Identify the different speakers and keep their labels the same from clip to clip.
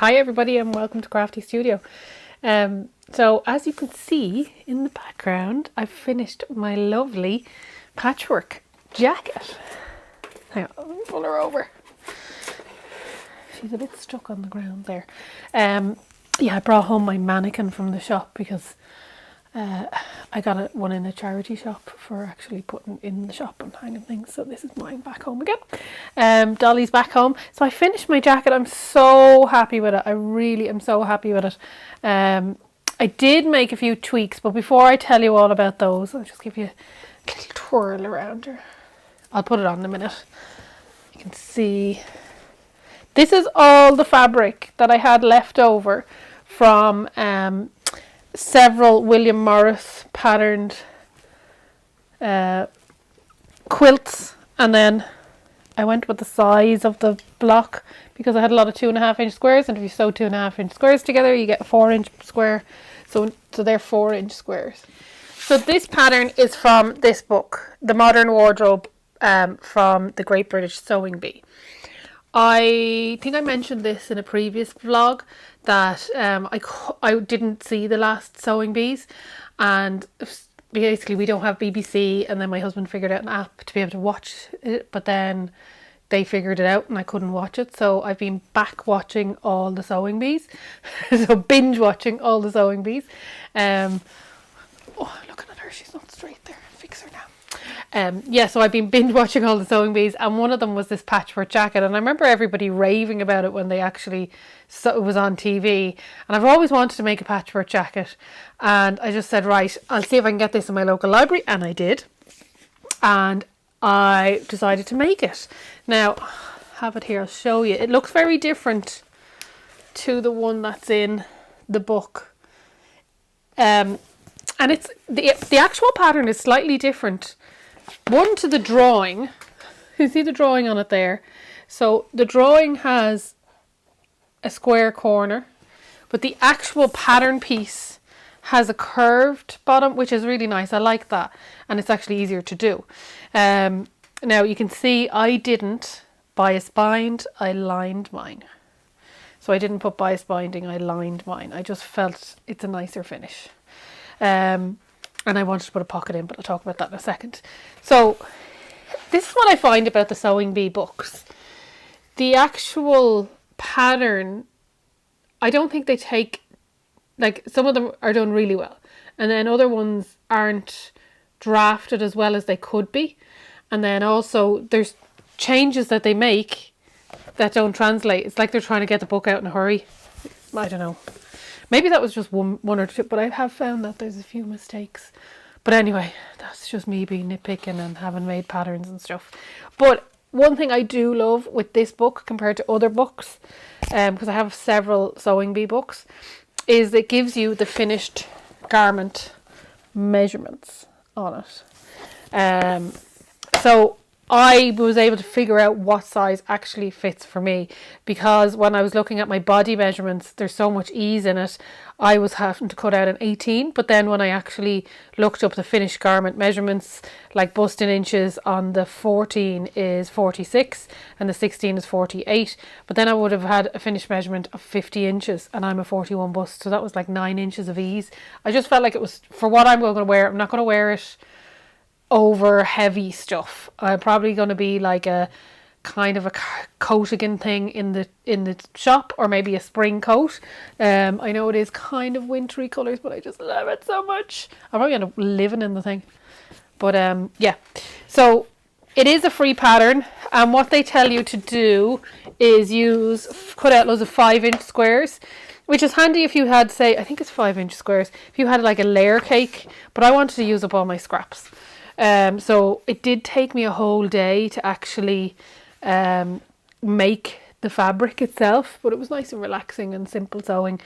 Speaker 1: Hi everybody and welcome to Crafty Studio. So as you can see in the background, I've finished my lovely patchwork jacket. Hang on, let me pull her over. She's a bit stuck on the ground there. Yeah, I brought home my mannequin from the shop because I got one in a charity shop for actually putting in the shop and hanging things. So this is mine back home again. Dolly's back home. So I finished my jacket. I'm so happy with it. I really am so happy with it. I did make a few tweaks, but before I tell you all about those, I'll just give you a little twirl around her. I'll put it on in a minute. You can see this is all the fabric that I had left over from several William Morris patterned quilts, and then I went with the size of the block because I had a lot of 2.5-inch squares, and if you sew 2.5-inch squares together you get a 4-inch square, so they're 4-inch squares. So this pattern is from this book, The Modern Wardrobe, from the Great British Sewing Bee. I think I mentioned this in a previous vlog that I didn't see the last Sewing Bees, and basically we don't have BBC, and then my husband figured out an app to be able to watch it, but then they figured it out and I couldn't watch it, so I've been back watching all the Sewing Bees. So binge watching all the Sewing Bees. Oh, looking at her, she's not straight there. Fix her now. Yeah, so I've been binge watching all the Sewing Bees, and one of them was this patchwork jacket, and I remember everybody raving about it when they actually it was on TV, and I've always wanted to make a patchwork jacket, and I just said, right, I'll see if I can get this in my local library, and I did, and I decided to make it. Now, I have it here, I'll show you. It looks very different to the one that's in the book, and it's the actual pattern is slightly different. One to the drawing. You see the drawing on it there. So the drawing has a square corner, but the actual pattern piece has a curved bottom, which is really nice. I like that, and it's actually easier to do. Now you can see I didn't bias bind, I lined mine. So I didn't put bias binding, I lined mine. I just felt it's a nicer finish. And I wanted to put a pocket in, but I'll talk about that in a second. So this is what I find about the Sewing Bee books. The actual pattern, I don't think they take, like, some of them are done really well, and then other ones aren't drafted as well as they could be. And then also there's changes that they make that don't translate. It's like they're trying to get the book out in a hurry. I don't know. Maybe that was just one or two, but I have found that there's a few mistakes. But anyway, that's just me being nitpicking and having made patterns and stuff. But one thing I do love with this book compared to other books, because I have several Sewing Bee books, is it gives you the finished garment measurements on it. So I was able to figure out what size actually fits for me, because when I was looking at my body measurements, there's so much ease in it. I was having to cut out an 18, but then when I actually looked up the finished garment measurements, like bust in inches on the 14 is 46 and the 16 is 48, but then I would have had a finished measurement of 50 inches and I'm a 41 bust, so that was like 9 inches of ease. I just felt like it was, for what I'm going to wear, I'm not going to wear it over heavy stuff. I'm probably going to be like a kind of a coatigan thing in the shop, or maybe a spring coat. I know it is kind of wintry colours, but I just love it so much. I'm probably end up living in the thing. But yeah, so it is a free pattern, and what they tell you to do is cut out loads of 5-inch squares, which is handy if you had, say, I think it's 5-inch squares, if you had like a layer cake, but I wanted to use up all my scraps. So it did take me a whole day to actually make the fabric itself, but it was nice and relaxing and simple sewing.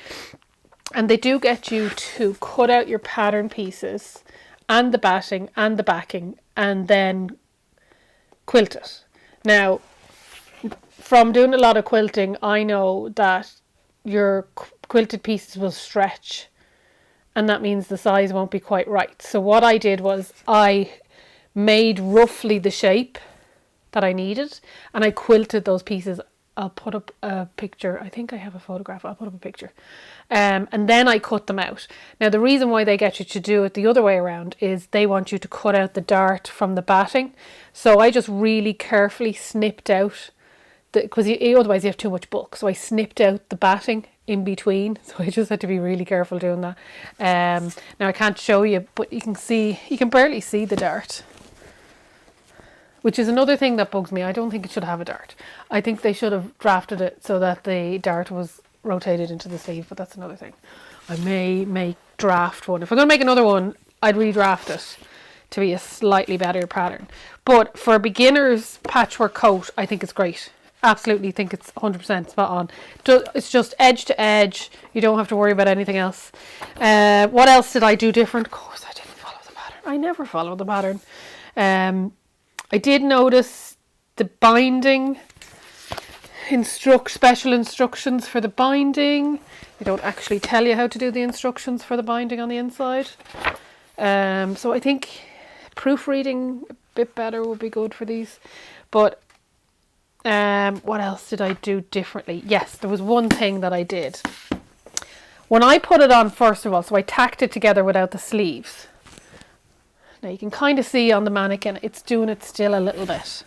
Speaker 1: And they do get you to cut out your pattern pieces and the batting and the backing and then quilt it. Now, from doing a lot of quilting, I know that your quilted pieces will stretch, and that means the size won't be quite right. So what I did was I made roughly the shape that I needed, and I quilted those pieces I'll put up a picture. I think I have a photograph. I'll put up a picture. And then I cut them out. Now, the reason why they get you to do it the other way around is they want you to cut out the dart from the batting. So I just really carefully snipped out, because otherwise you have too much bulk. So I snipped out the batting in between. So I just had to be really careful doing that. Now I can't show you, but you can barely see the dart. Which is another thing that bugs me. I don't think it should have a dart. I think they should have drafted it so that the dart was rotated into the sleeve, but that's another thing. I may make draft one. If I'm going to make another one, I'd redraft it to be a slightly better pattern. But for a beginner's patchwork coat, I think it's great. Absolutely think it's 100% spot on. It's just edge to edge. You don't have to worry about anything else. What else did I do different? Of course, I didn't follow the pattern. I never follow the pattern. I did notice the binding, special instructions for the binding. They don't actually tell you how to do the instructions for the binding on the inside. So I think proofreading a bit better would be good for these. But what else did I do differently? Yes, there was one thing that I did. When I put it on, first of all, so I tacked it together without the sleeves. Now you can kind of see on the mannequin, it's doing it still a little bit,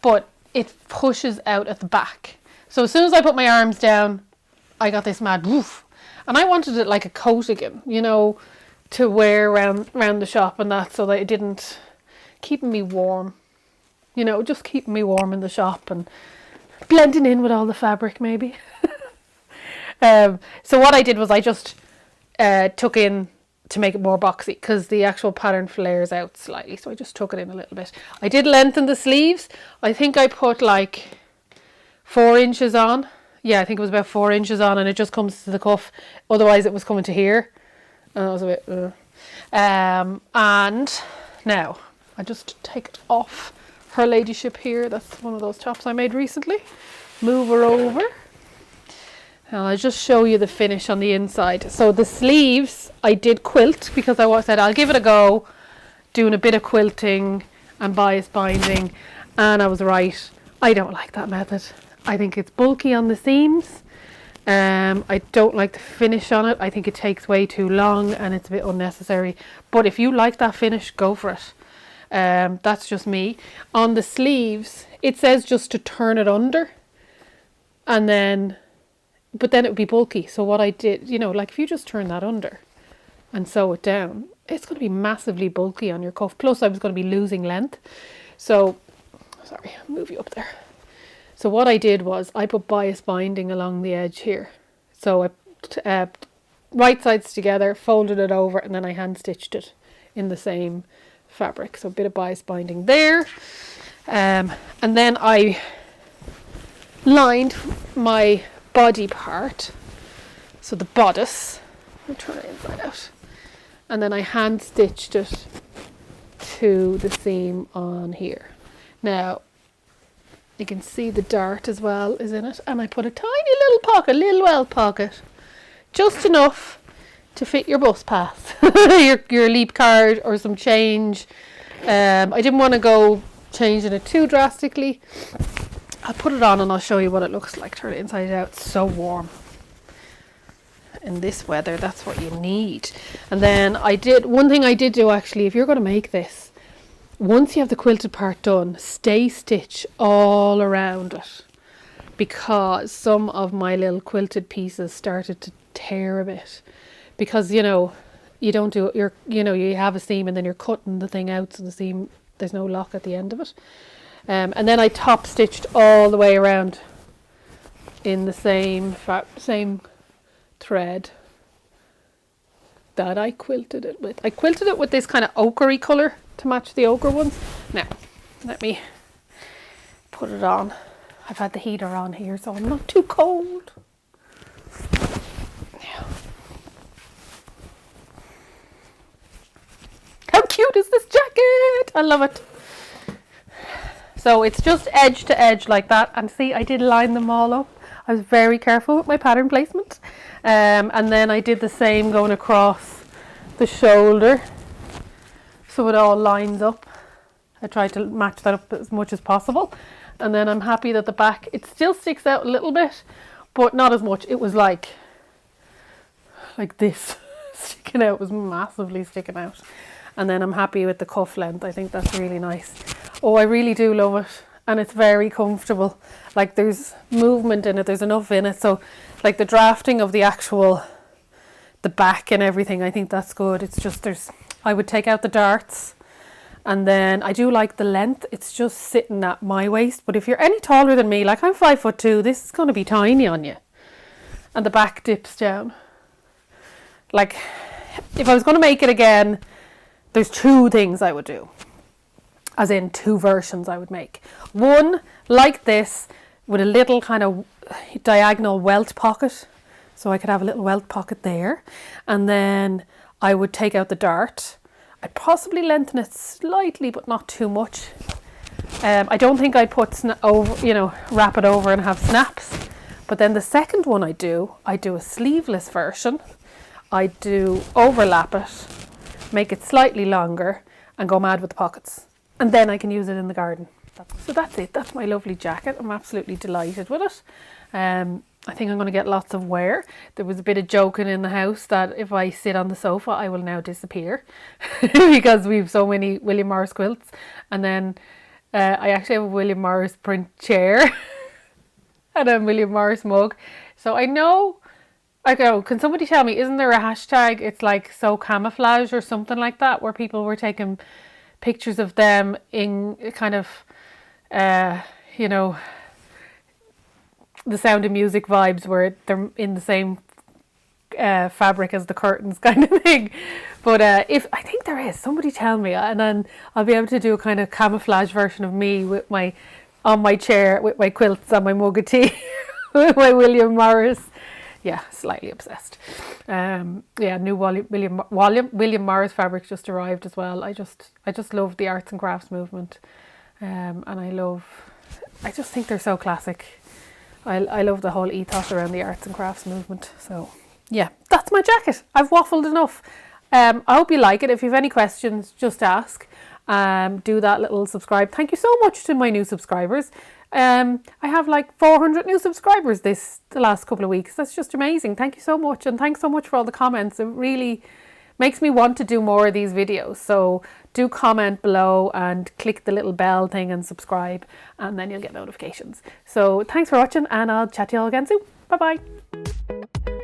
Speaker 1: but it pushes out at the back. So as soon as I put my arms down, I got this mad woof. And I wanted it like a coat again, you know, to wear around the shop and that, so that it didn't, keeping me warm, you know, just keeping me warm in the shop and blending in with all the fabric maybe. So what I did was I just took in to make it more boxy, because the actual pattern flares out slightly, so I just took it in a little bit. I did lengthen the sleeves. I think I put like 4 inches on. Yeah, I think it was about 4 inches on, and it just comes to the cuff. Otherwise it was coming to here, and I was a bit and now I just take it off her ladyship here. That's one of those tops I made recently. Move her over. And I'll just show you the finish on the inside. So the sleeves I did quilt, because I said I'll give it a go, doing a bit of quilting and bias binding, and I was right. I don't like that method. I think it's bulky on the seams. I don't like the finish on it. I think it takes way too long and it's a bit unnecessary. But if you like that finish, go for it. That's just me. On the sleeves, it says just to turn it under, and then but then it would be bulky. So what I did, you know, like if you just turn that under and sew it down, it's going to be massively bulky on your cuff. Plus I was going to be losing length. So, sorry, I'll move you up there. So what I did was I put bias binding along the edge here. So I right sides together, folded it over, and then I hand stitched it in the same fabric. So a bit of bias binding there. And then I lined my body part, so the bodice, I'll turn it inside out, and then I hand stitched it to the seam on here. Now you can see the dart as well is in it, and I put a tiny little pocket, little well pocket, just enough to fit your bus pass, your leap card or some change. I didn't want to go changing it too drastically. I'll put it on and I'll show you what it looks like. Turn it inside out. It's so warm. In this weather, that's what you need. And then one thing I did do actually, if you're going to make this, once you have the quilted part done, stay stitch all around it, because some of my little quilted pieces started to tear a bit, because you know, you don't do it, you have a seam and then you're cutting the thing out, so the seam, there's no lock at the end of it. And then I top stitched all the way around in the same thread that I quilted it with. I quilted it with this kind of ochre colour to match the ochre ones. Now, let me put it on. I've had the heater on here, so I'm not too cold. Now. How cute is this jacket? I love it. So it's just edge to edge like that, and see, I did line them all up. I was very careful with my pattern placement, and then I did the same going across the shoulder, so it all lines up. I tried to match that up as much as possible, And then I'm happy that the back, it still sticks out a little bit, but not as much. It was like this sticking out, was massively sticking out. And then I'm happy with the cuff length. I think that's really nice. Oh, I really do love it. And it's very comfortable. Like there's movement in it, there's enough in it. So like the drafting of the actual, the back and everything, I think that's good. It's just I would take out the darts. And then I do like the length. It's just sitting at my waist. But if you're any taller than me, like I'm 5'2", this is going to be tiny on you. And the back dips down. Like if I was going to make it again, there's 2 things I would do. As in 2 versions I would make. One like this with a little kind of diagonal welt pocket. So I could have a little welt pocket there. And then I would take out the dart. I'd possibly lengthen it slightly, but not too much. I don't think I'd put wrap it over and have snaps. But then the second one I do a sleeveless version. I do overlap it, make it slightly longer, and go mad with the pockets. And then I can use it in the garden. So that's it. That's my lovely jacket. I'm absolutely delighted with it. I think I'm going to get lots of wear. There was a bit of joking in the house that if I sit on the sofa, I will now disappear because we've so many William Morris quilts. And then I actually have a William Morris print chair and a William Morris mug. So I go, can somebody tell me, isn't there a hashtag? It's like so camouflage or something like that, where people were taking pictures of them in kind of, the Sound of Music vibes, where they're in the same fabric as the curtains kind of thing. But if I think there is, somebody tell me, and then I'll be able to do a kind of camouflage version of me with on my chair with my quilts and my mug of tea with my William Morris. Yeah, slightly obsessed. New William Morris fabric just arrived as well. I just love the arts and crafts movement, and I just think they're so classic. I love the whole ethos around the arts and crafts movement. So yeah, that's my jacket. I've waffled enough. I hope you like it. If you have any questions, just ask. Do that little subscribe. Thank you so much to my new subscribers. I have like 400 new subscribers the last couple of weeks. That's just amazing. Thank you so much, and thanks so much for all the comments. It really makes me want to do more of these videos. So do comment below and click the little bell thing and subscribe, and then you'll get notifications. So thanks for watching, and I'll chat to you all again soon. Bye bye.